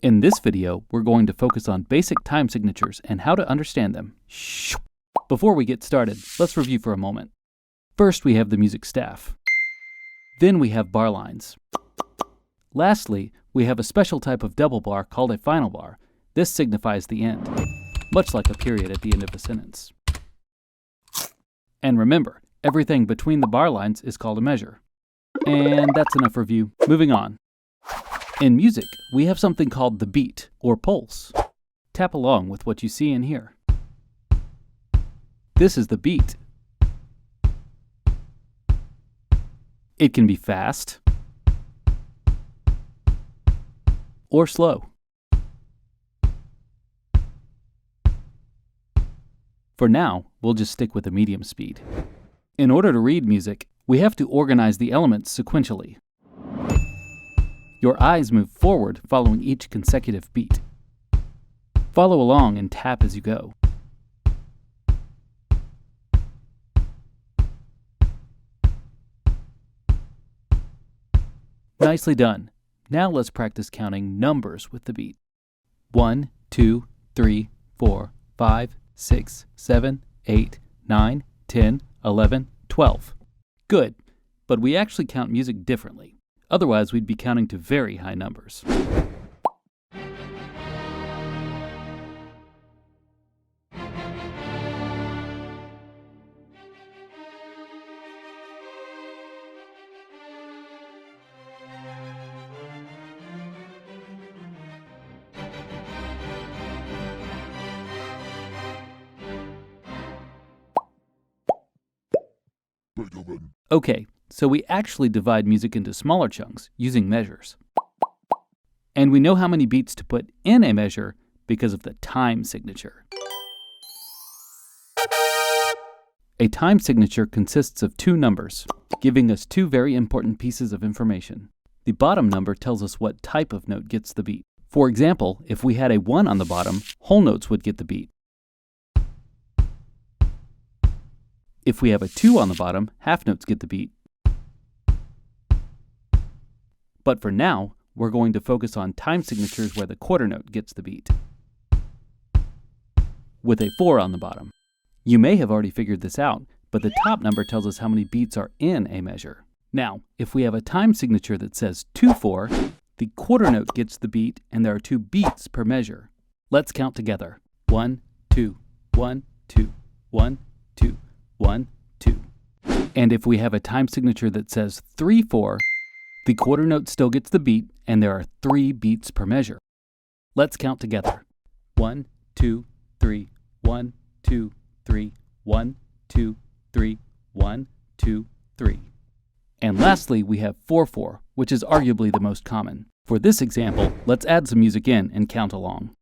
In this video, we're going to focus on basic time signatures and how to understand them. Before we get started, let's review for a moment. First, we have the music staff. Then we have bar lines. Lastly, we have a special type of double bar called a final bar. This signifies the end, much like a period at the end of a sentence. And remember, everything between the bar lines is called a measure. And that's enough review. Moving on. In music, we have something called the beat, or pulse. Tap along with what you see and hear. This is the beat. It can be fast or slow. For now, we'll just stick with the medium speed. In order to read music, we have to organize the elements sequentially. Your eyes move forward following each consecutive beat. Follow along and tap as you go. Nicely done. Now let's practice counting numbers with the beat. 1, 2, 3, 4, 5, 6, 7, 8, 9, 10, 11, 12. Good, but we actually count music differently. Otherwise, we'd be counting to very high numbers. Okay, so we actually divide music into smaller chunks using measures. And we know how many beats to put in a measure because of the time signature. A time signature consists of two numbers, giving us two very important pieces of information. The bottom number tells us what type of note gets the beat. For example, if we had a 1 on the bottom, whole notes would get the beat. If we have a 2 on the bottom, half notes get the beat. But for now, we're going to focus on time signatures where the quarter note gets the beat, with a 4 on the bottom. You may have already figured this out, but the top number tells us how many beats are in a measure. Now, if we have a time signature that says 2-4, the quarter note gets the beat and there are 2 beats per measure. Let's count together. 1, 2, 1, 2, 1, 2. 1, 2. And if we have a time signature that says 3-4, the quarter note still gets the beat and there are 3 beats per measure. Let's count together. 1, 2, 3, 1, 2, 3, 1, 2, 3, 1, 2, 3. And lastly, we have 4-4, which is arguably the most common. For this example, let's add some music in and count along.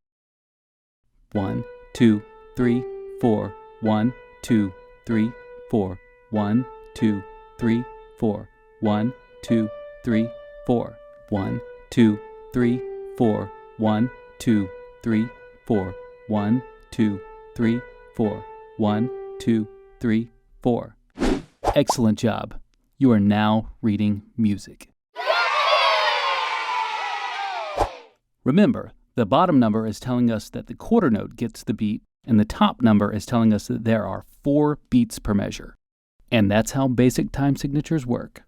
1, 2, 3, 4, 1, 2, 3, 4, 1, 2, 3, 4, 1, 2, 3, 4, 1, 2, 3, 4, 1, 2, 3, 4, 1, 2, 3, 4, 1, 2, 3, 4. Excellent job. You are now reading music. Remember, the bottom number is telling us that the quarter note gets the beat, and the top number is telling us that there are 4 beats per measure. And that's how basic time signatures work.